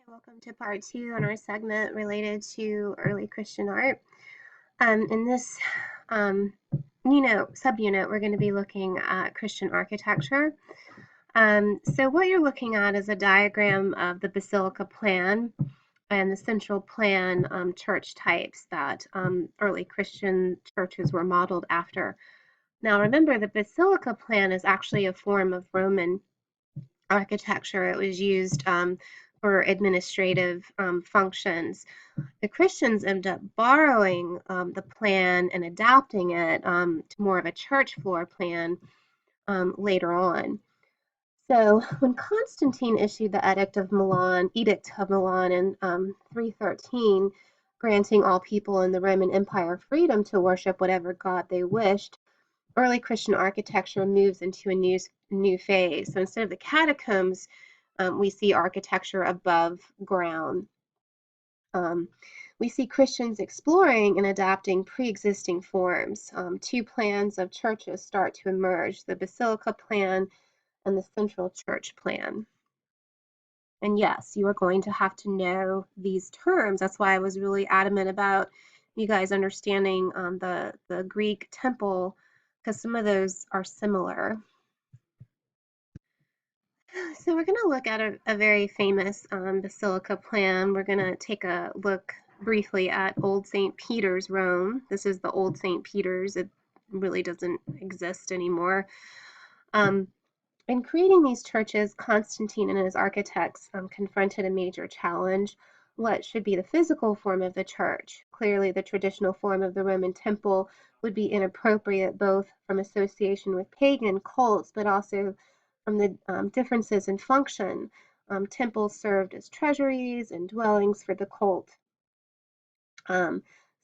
Welcome to part two on our segment related to early Christian art. In this, subunit, we're going to be looking at Christian architecture. So what you're looking at is a diagram of the Basilica-plan and the central plan church types that early Christian churches were modeled after. Now remember, the Basilica-plan is actually a form of Roman architecture. It was used for administrative functions. The Christians end up borrowing the plan and adapting it to more of a church floor plan later on. So when Constantine issued the Edict of Milan in 313, granting all people in the Roman Empire freedom to worship whatever god they wished, early Christian architecture moves into a new phase. So instead of the catacombs, we see architecture above ground. We see Christians exploring and adapting pre-existing forms. Two plans of churches start to emerge, the Basilica plan and the Central Church plan. And yes, you are going to have to know these terms. That's why I was really adamant about you guys understanding the Greek temple, because some of those are similar. So we're going to look at a very famous basilica plan. We're going to take a look briefly at Old St. Peter's, Rome. This is the Old St. Peter's. It really doesn't exist anymore. In creating these churches, Constantine and his architects confronted a major challenge. What should be the physical form of the church? Clearly, the traditional form of the Roman temple would be inappropriate, both from association with pagan cults, but also from the differences in function. Temples served as treasuries and dwellings for the cult.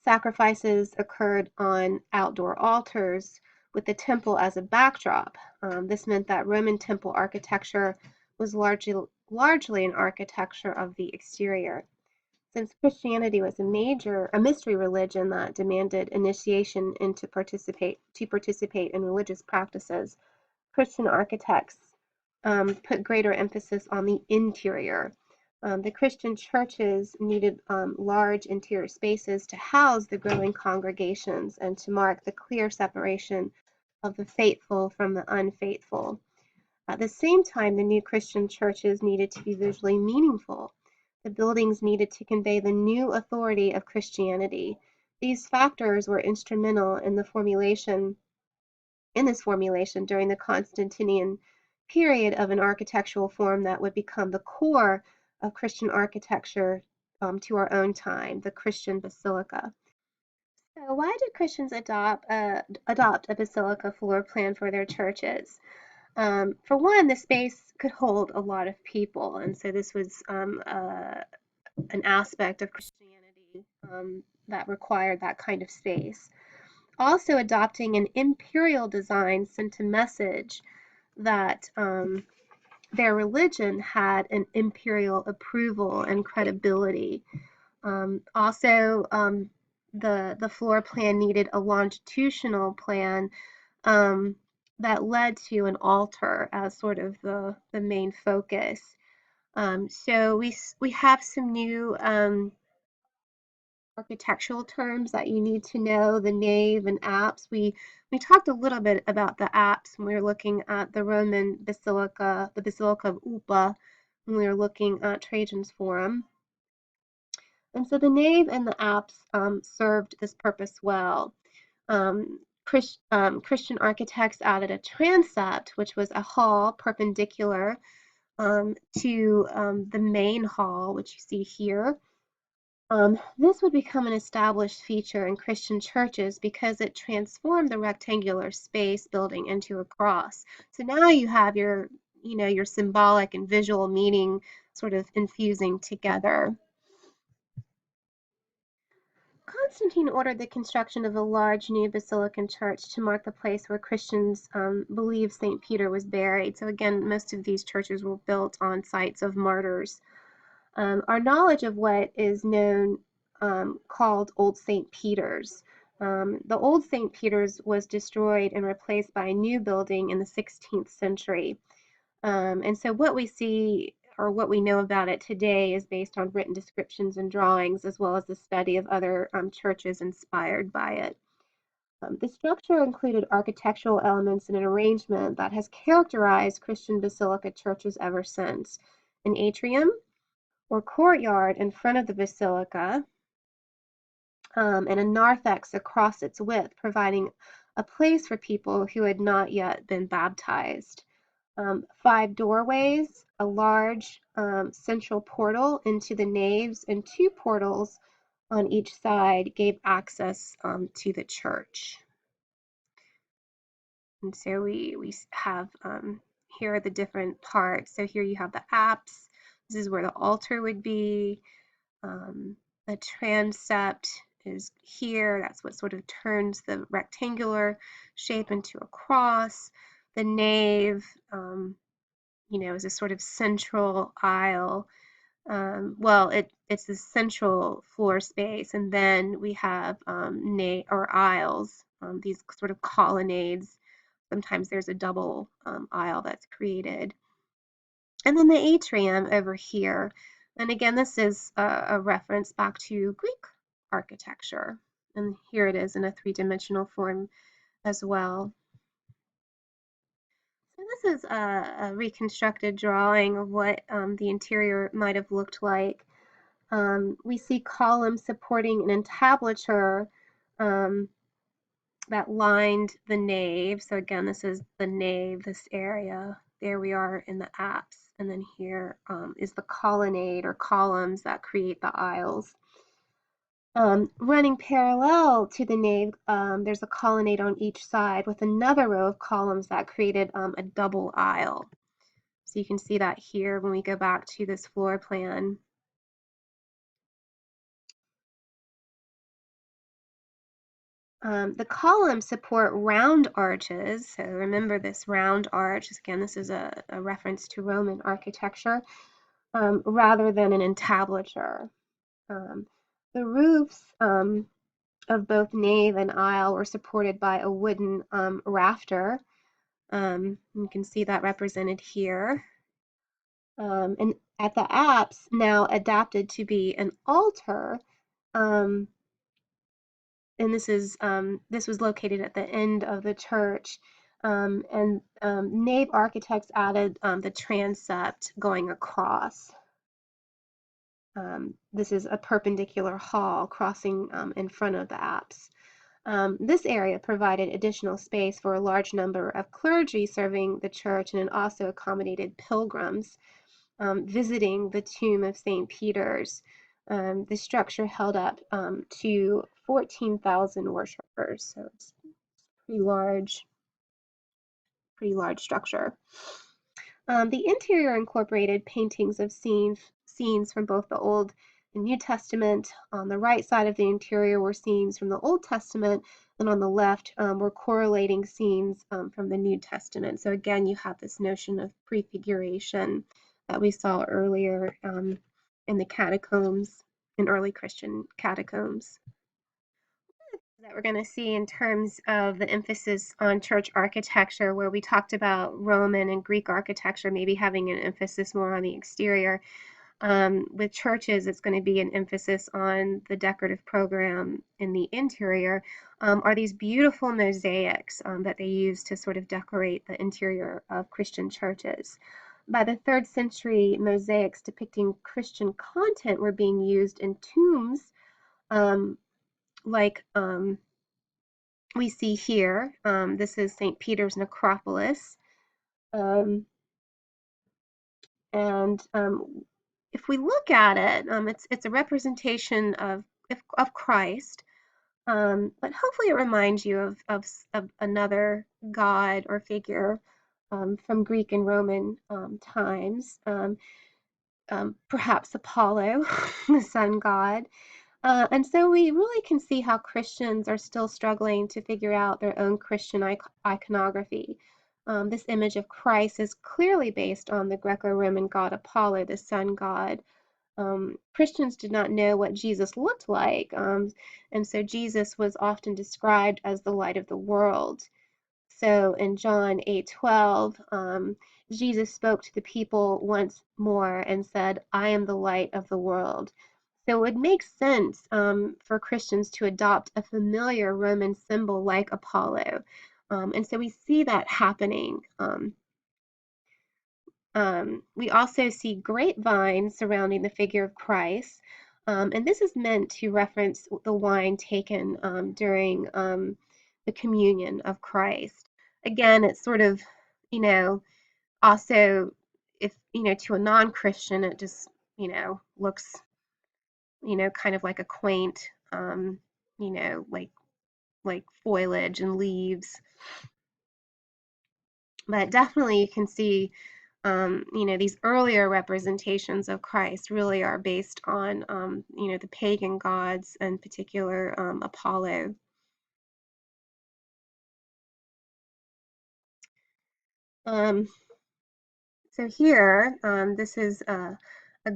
Sacrifices occurred on outdoor altars with the temple as a backdrop. This meant that Roman temple architecture was largely an architecture of the exterior. Since Christianity was a mystery religion that demanded initiation to participate in religious practices, Christian architects put greater emphasis on the interior. The Christian churches needed large interior spaces to house the growing congregations and to mark the clear separation of the faithful from the unfaithful. At the same time, the new Christian churches needed to be visually meaningful. The buildings needed to convey the new authority of Christianity. These factors were instrumental in this formulation during the Constantinian period of an architectural form that would become the core of Christian architecture to our own time, the Christian basilica. So why did Christians adopt a basilica floor plan for their churches? For one, the space could hold a lot of people, and so this was an aspect of Christianity that required that kind of space. Also, adopting an imperial design sent a message that their religion had an imperial approval and credibility. The floor plan needed a longitudinal plan that led to an altar as sort of the main focus. So we have some new architectural terms that you need to know, the nave and apse. We talked a little bit about the apse when we were looking at the Roman basilica, the Basilica of Ulpa, when we were looking at Trajan's Forum. And so the nave and the apse served this purpose well. Christian architects added a transept, which was a hall perpendicular to the main hall, which you see here. This would become an established feature in Christian churches because it transformed the rectangular space building into a cross. So now you have your symbolic and visual meaning sort of infusing together. Constantine ordered the construction of a large new basilican church to mark the place where Christians believed St. Peter was buried. So again, most of these churches were built on sites of martyrs. Our knowledge of what is known called Old St. Peter's. The Old St. Peter's was destroyed and replaced by a new building in the 16th century. And so what we see or what we know about it today is based on written descriptions and drawings, as well as the study of other churches inspired by it. The structure included architectural elements and an arrangement that has characterized Christian basilica churches ever since. An atrium or courtyard in front of the basilica, and a narthex across its width, providing a place for people who had not yet been baptized. 5 doorways, a large central portal into the naves, and 2 portals on each side gave access to the church. And so we have here are the different parts. So here you have the apse. This is where the altar would be. The transept is here. That's what sort of turns the rectangular shape into a cross. The nave, is a sort of central aisle. Well, it's the central floor space, and then we have aisles, these sort of colonnades. Sometimes there's a double aisle that's created. And then the atrium over here. And again, this is a reference back to Greek architecture. And here it is in a three-dimensional form as well. So this is a reconstructed drawing of what the interior might have looked like. We see columns supporting an entablature that lined the nave. So again, this is the nave, this area. There we are in the apse. And then here is the colonnade or columns that create the aisles. Running parallel to the nave, there's a colonnade on each side with another row of columns that created a double aisle. So you can see that here when we go back to this floor plan. The columns support round arches. So remember this round arch. Again, this is a reference to Roman architecture rather than an entablature. The roofs of both nave and aisle were supported by a wooden rafter. You can see that represented here. And at the apse, now adapted to be an altar, and this was located at the end of the church. And nave architects added the transept going across. This is a perpendicular hall crossing in front of the apse. This area provided additional space for a large number of clergy serving the church, and it also accommodated pilgrims visiting the tomb of St. Peter's. The structure held up to 14,000 worshipers, so it's pretty large structure. The interior incorporated paintings of scenes from both the Old and New Testament. On the right side of the interior were scenes from the Old Testament, and on the left were correlating scenes from the New Testament. So again, you have this notion of prefiguration that we saw earlier in the catacombs, in early Christian catacombs. That we're going to see in terms of the emphasis on church architecture, where we talked about Roman and Greek architecture maybe having an emphasis more on the exterior. With churches, it's going to be an emphasis on the decorative program in the interior, are these beautiful mosaics that they use to sort of decorate the interior of Christian churches. By the 3rd century, mosaics depicting Christian content were being used in tombs, like we see here. This is St. Peter's necropolis. And if we look at it, it's a representation of Christ, but hopefully it reminds you of another god or figure from Greek and Roman times, perhaps Apollo, the sun god. And so we really can see how Christians are still struggling to figure out their own Christian iconography. This image of Christ is clearly based on the Greco-Roman god Apollo, the sun god. Christians did not know what Jesus looked like, and so Jesus was often described as the light of the world. So in John 8:12, Jesus spoke to the people once more and said, I am the light of the world. So it makes sense for Christians to adopt a familiar Roman symbol like Apollo. And so we see that happening. We also see grapevines surrounding the figure of Christ. And this is meant to reference the wine taken during the communion of Christ. Again, it's sort of, you know, also, if, to a non-Christian, it just, looks, kind of like a quaint, like foliage and leaves. But definitely you can see, these earlier representations of Christ really are based on, the pagan gods, in particular Apollo. Um, so here, this is a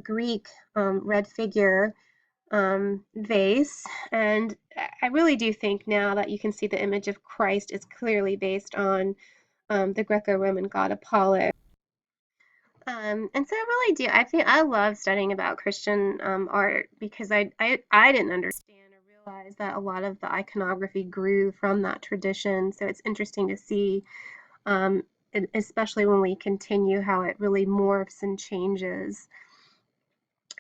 Greek red figure vase, and I really do think now that you can see the image of Christ is clearly based on the Greco-Roman god Apollo. And so I really do. I think I love studying about Christian art because I didn't understand or realize that a lot of the iconography grew from that tradition. So it's interesting to see, especially when we continue, how it really morphs and changes.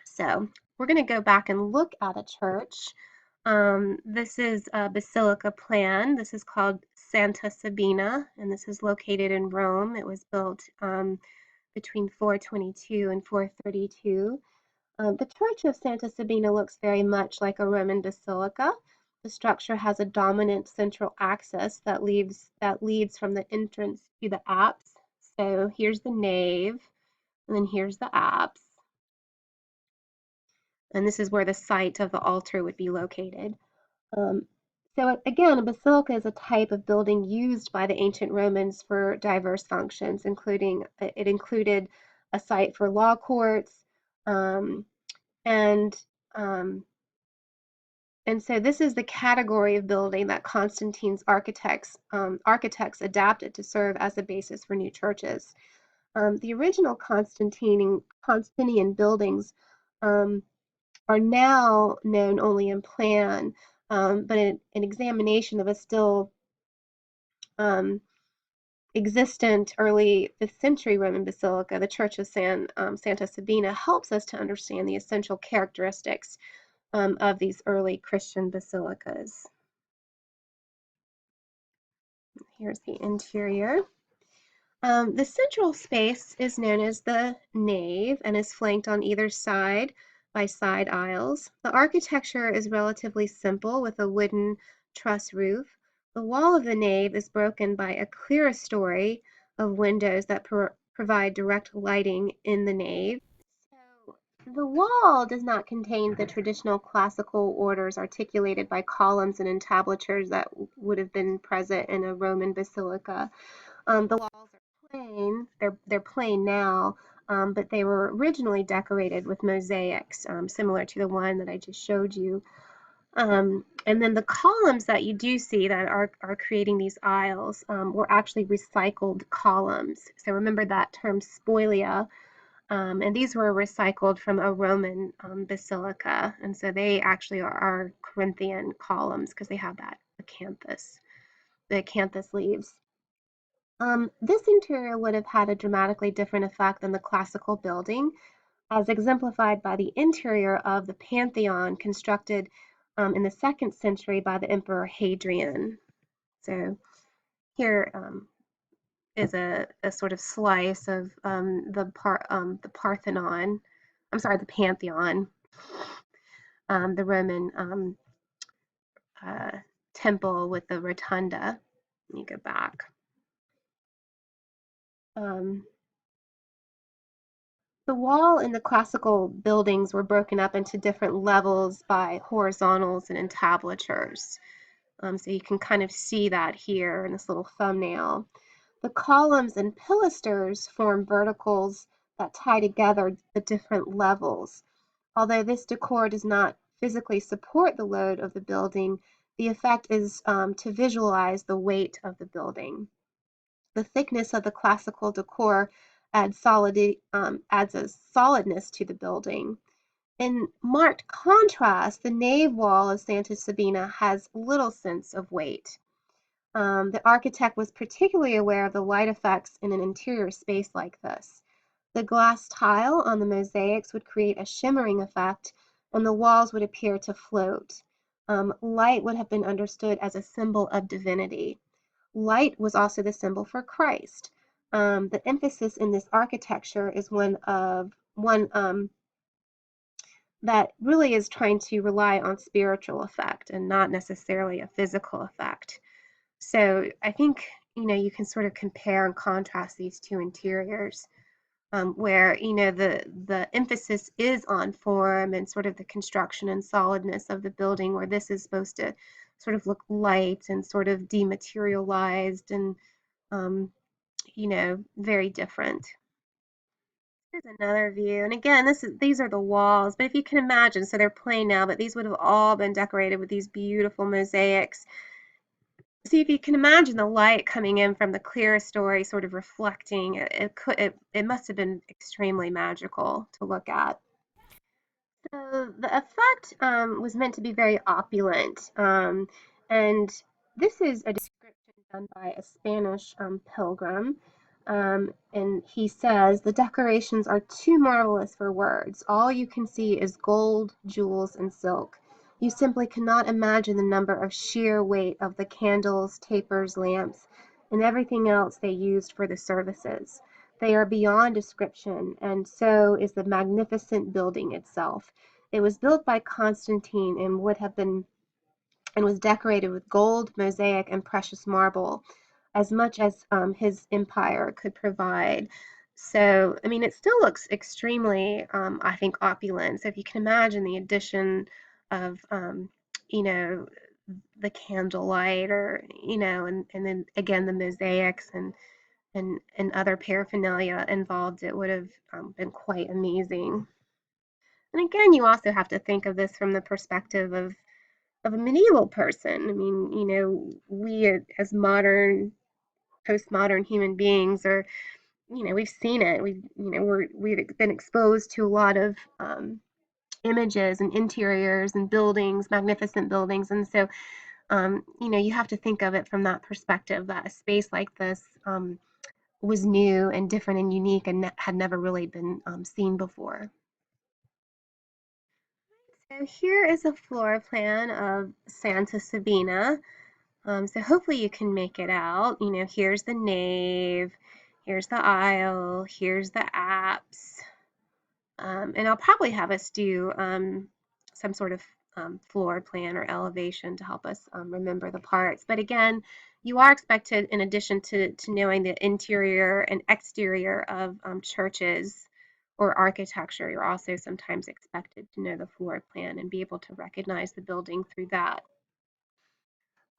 So we're going to go back and look at a church. This is a Basilica-plan. This is called Santa Sabina, and this is located in Rome. It was built between 422 and 432. The Church of Santa Sabina looks very much like a Roman basilica. The structure has a dominant central axis that leads from the entrance to the apse. So here's the nave, and then here's the apse. And this is where the site of the altar would be located. So again, a basilica is a type of building used by the ancient Romans for diverse functions, including it included a site for law courts, and um, and so this is the category of building that Constantine's architects adapted to serve as the basis for new churches. The original Constantinian buildings um, are now known only in plan, but an examination of a still um, existent early 5th century Roman basilica, the Church of Santa Sabina, helps us to understand the essential characteristics of these early Christian basilicas. Here's the interior. The central space is known as the nave and is flanked on either side by side aisles. The architecture is relatively simple with a wooden truss roof. The wall of the nave is broken by a clerestory of windows that provide direct lighting in the nave. So the wall does not contain the traditional classical orders articulated by columns and entablatures that would have been present in a Roman basilica. The walls are plain. They're plain now, but they were originally decorated with mosaics, similar to the one that I just showed you. And then the columns that you do see that are creating these aisles were actually recycled columns. So remember that term spolia. And these were recycled from a Roman basilica. And so they actually are Corinthian columns because they have that the acanthus leaves. This interior would have had a dramatically different effect than the classical building, as exemplified by the interior of the Pantheon constructed in the 2nd century by the Emperor Hadrian. So here is a sort of slice of the Parthenon. I'm sorry, the Pantheon, the Roman uh, temple with the rotunda. Let me go back. Um, The wall in the classical buildings were broken up into different levels by horizontals and entablatures. So you can kind of see that here in this little thumbnail. The columns and pilasters form verticals that tie together the different levels. Although this decor does not physically support the load of the building, the effect is to visualize the weight of the building. The thickness of the classical decor adds a solidness to the building. In marked contrast, the nave wall of Santa Sabina has little sense of weight. The architect was particularly aware of the light effects in an interior space like this. The glass tile on the mosaics would create a shimmering effect, and the walls would appear to float. Light would have been understood as a symbol of divinity. Light was also the symbol for Christ. The emphasis in this architecture is one that really is trying to rely on spiritual effect and not necessarily a physical effect. So I think, you can sort of compare and contrast these two interiors, where, the emphasis is on form and sort of the construction and solidness of the building, where this is supposed to sort of look light and sort of dematerialized and, um, very different. Here's another view. And again, these are the walls, but if you can imagine, so they're plain now, but these would have all been decorated with these beautiful mosaics. See if you can imagine the light coming in from the clear story, sort of reflecting. It must have been extremely magical to look at. So the effect was meant to be very opulent, and this is a description done by a Spanish pilgrim, and he says the decorations are too marvelous for words. All you can see is gold, jewels, and silk. You simply cannot imagine the number of sheer weight of the candles, tapers, lamps, and everything else they used for the services. They are beyond description, and so is the magnificent building itself. It was built by Constantine and was decorated with gold, mosaic, and precious marble, as much as his empire could provide. So, I mean, it still looks extremely, I think, opulent. So if you can imagine the addition of, you know, the candlelight, or, and then again the mosaics and other paraphernalia involved, it would have been quite amazing. And again, you also have to think of this from the perspective of a medieval person. I mean, we as modern, postmodern human beings are, we've seen it. We've been exposed to a lot of images and interiors and buildings, magnificent buildings, and so you have to think of it from that perspective. That a space like this was new and different and unique and had never really been seen before. So here is a floor plan of Santa Sabina. So hopefully you can make it out. Here's the nave, here's the aisle, here's the apse. And I'll probably have us do some sort of floor plan or elevation to help us remember the parts. But again, you are expected, in addition to knowing the interior and exterior of churches or architecture, you're also sometimes expected to know the floor plan and be able to recognize the building through that.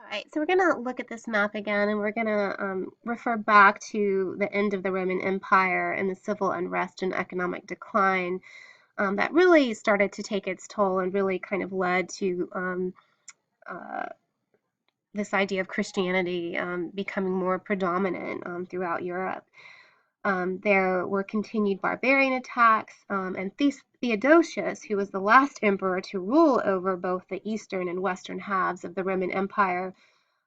All right, so we're going to look at this map again, and we're going to refer back to the end of the Roman Empire and the civil unrest and economic decline that really started to take its toll and really kind of led to uh, this idea of Christianity becoming more predominant throughout Europe. There were continued barbarian attacks, and Theodosius, who was the last emperor to rule over both the eastern and western halves of the Roman Empire,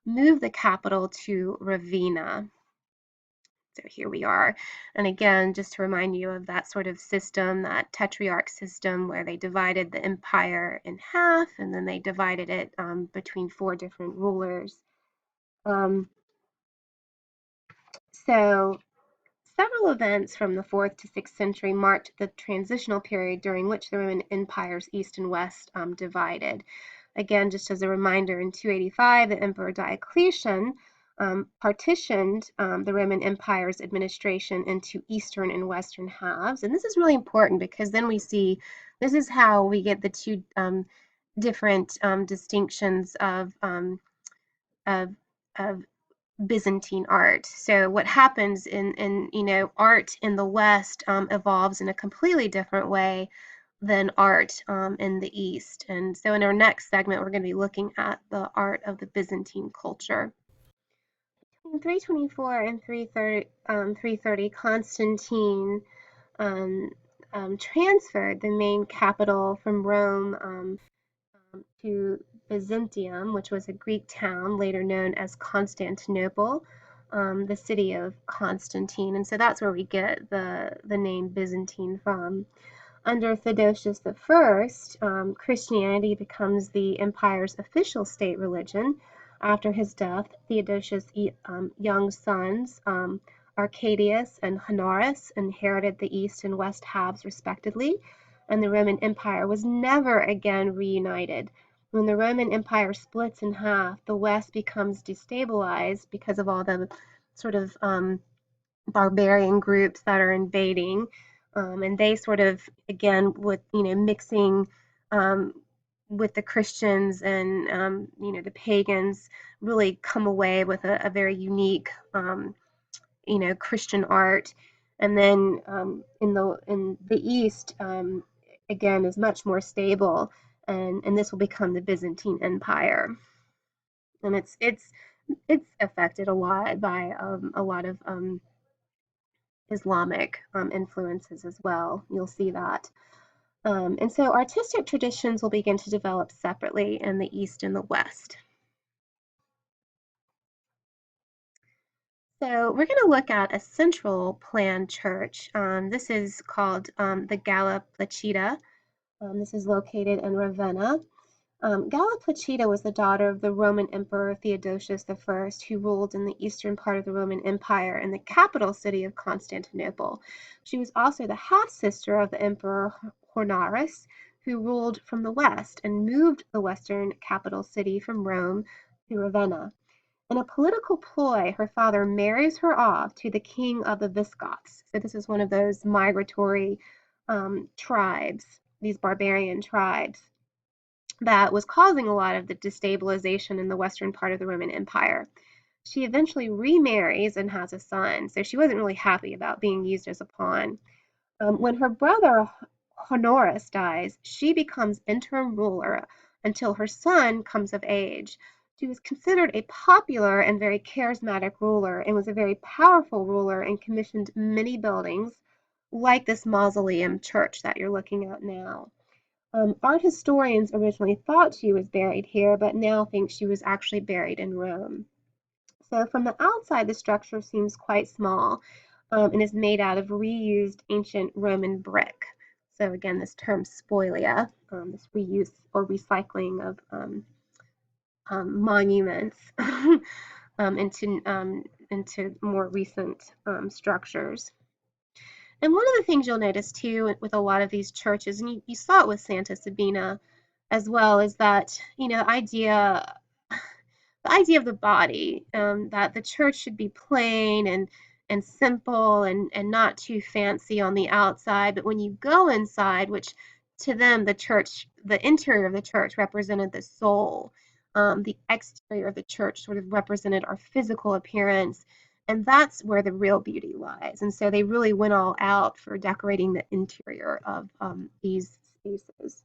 moved the capital to Ravenna. So here we are. And again, just to remind you of that sort of system, that tetrarch system, where they divided the empire in half and then they divided it between 4 different rulers. So several events from the 4th to 6th century marked the transitional period during which the Roman Empire's east and west divided. Again, just as a reminder, in 285, the Emperor Diocletian partitioned the Roman Empire's administration into eastern and western halves. And this is really important because then we see this is how we get the two different distinctions of, of Byzantine art. So what happens in art in the West evolves in a completely different way than art in the East. And so in our next segment, we're going to be looking at the art of the Byzantine culture. In 324 and 330, Constantine um, transferred the main capital from Rome to Byzantium, which was a Greek town later known as Constantinople, the city of Constantine. And so that's where we get the name Byzantine from. Under Theodosius I, Christianity becomes the empire's official state religion. After his death, Theodosius' young sons, Arcadius and Honorius, inherited the east and west halves respectively, and the Roman Empire was never again reunited. When the Roman Empire splits in half, the west becomes destabilized because of all the sort of barbarian groups that are invading, and they sort of again with mixing um, with the Christians and the pagans really come away with a very unique Christian art, and then in the East again is much more stable, and this will become the Byzantine Empire, and it's affected a lot by a lot of Islamic influences as well. You'll see that. And so artistic traditions will begin to develop separately in the East and the West. So we're going to look at a central plan church. This is called the Galla Placida. This is located in Ravenna. Galla Placida was the daughter of the Roman Emperor Theodosius I, who ruled in the eastern part of the Roman Empire in the capital city of Constantinople. She was also the half-sister of the Emperor Honorius, who ruled from the west and moved the western capital city from Rome to Ravenna. In a political ploy, her father marries her off to the king of the Visigoths. So this is one of those migratory tribes, these barbarian tribes that was causing a lot of the destabilization in the western part of the Roman Empire. She eventually remarries and has a son, so she wasn't really happy about being used as a pawn. When her brother Honorius dies, she becomes interim ruler until her son comes of age. She was considered a popular and very charismatic ruler and was a very powerful ruler and commissioned many buildings like this mausoleum church that you're looking at now. Art historians originally thought she was buried here, but now think she was actually buried in Rome. So from the outside, the structure seems quite small and is made out of reused ancient Roman brick. So again, this term spolia, this reuse or recycling of monuments into more recent structures. And one of the things you'll notice too with a lot of these churches, and you saw it with Santa Sabina as well, is that the idea of the body, that the church should be plain and simple and not too fancy on the outside, but when you go inside, which to them the interior of the church represented the soul, the exterior of the church sort of represented our physical appearance, and that's where the real beauty lies. And so they really went all out for decorating the interior of these spaces.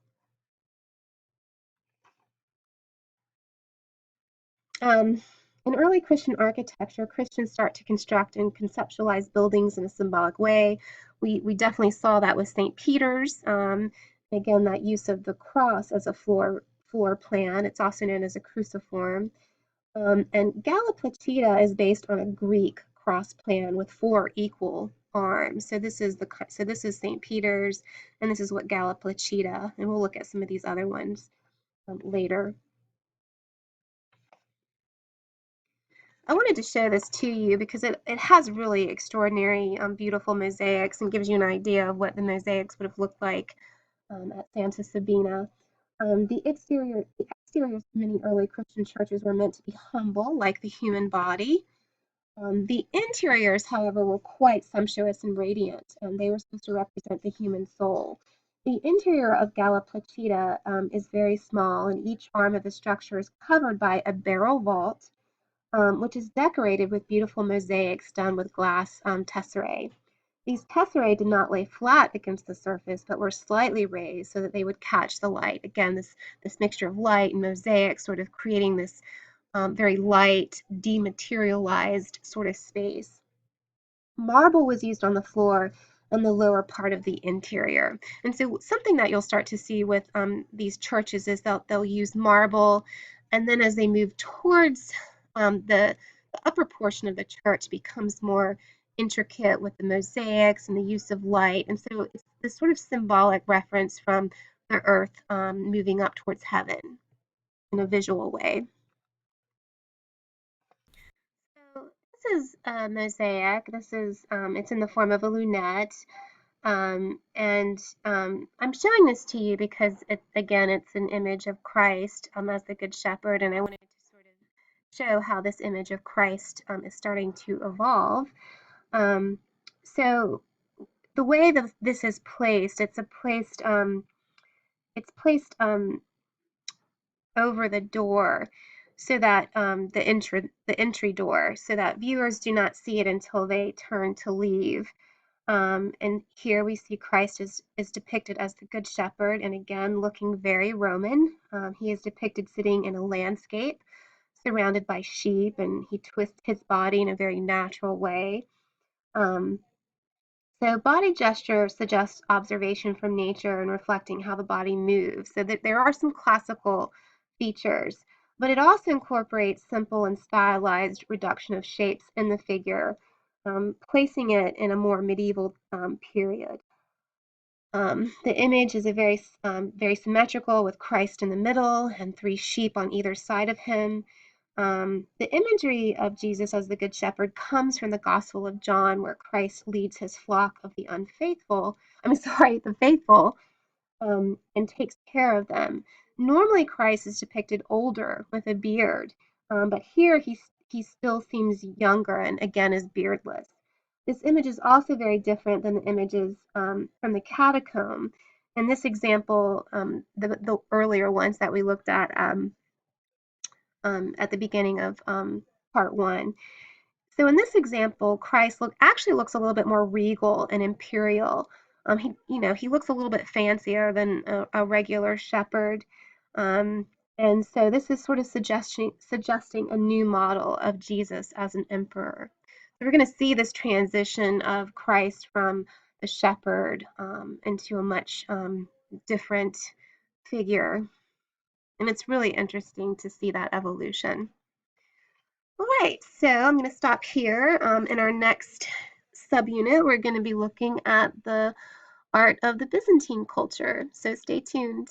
Um, in early Christian architecture, Christians start to construct and conceptualize buildings in a symbolic way. We definitely saw that with St. Peter's. Again, that use of the cross as a floor plan. It's also known as a cruciform. And Galla Placida is based on a Greek cross plan with 4 equal arms. So this is St. Peter's, and this is what Galla Placida, and we'll look at some of these other ones later. I wanted to show this to you because it has really extraordinary, beautiful mosaics and gives you an idea of what the mosaics would have looked like at Santa Sabina. The exteriors of many early Christian churches were meant to be humble, like the human body. The interiors, however, were quite sumptuous and radiant, and they were supposed to represent the human soul. The interior of Galla Placida is very small, and each arm of the structure is covered by a barrel vault, which is decorated with beautiful mosaics done with glass tesserae. These tesserae did not lay flat against the surface, but were slightly raised so that they would catch the light. Again, this mixture of light and mosaic sort of creating this very light, dematerialized sort of space. Marble was used on the floor and the lower part of the interior. And so something that you'll start to see with these churches is they'll use marble, and then as they move towards the upper portion of the church becomes more intricate with the mosaics and the use of light. And so it's this sort of symbolic reference from the earth moving up towards heaven in a visual way. So this is a mosaic. This is it's in the form of a lunette. And I'm showing this to you because again, it's an image of Christ as the Good Shepherd, and I wanted to sort of show how this image of Christ is starting to evolve. Um, so the way that this is placed, it's placed over the door, so that the entry door, so that viewers do not see it until they turn to leave. And here we see Christ is depicted as the Good Shepherd, and again, looking very Roman. He is depicted sitting in a landscape surrounded by sheep, and he twists his body in a very natural way. Um, so body gesture suggests observation from nature and reflecting how the body moves. So that there are some classical features, but it also incorporates simple and stylized reduction of shapes in the figure, placing it in a more medieval period. The image is very symmetrical with Christ in the middle and three sheep on either side of him. The imagery of Jesus as the Good Shepherd comes from the Gospel of John, where Christ leads his flock of the unfaithful, the faithful, and takes care of them. Normally, Christ is depicted older with a beard, but here he still seems younger and again is beardless. This image is also very different than the images from the catacomb. In this example, the earlier ones that we looked at the beginning of part one. So in this example, Christ actually looks a little bit more regal and imperial. He looks a little bit fancier than a regular shepherd. Um, and so this is sort of suggesting a new model of Jesus as an emperor. So we're going to see this transition of Christ from the shepherd into a much different figure. And it's really interesting to see that evolution. All right, so I'm going to stop here. In our next subunit, we're going to be looking at the art of the Byzantine culture. So stay tuned.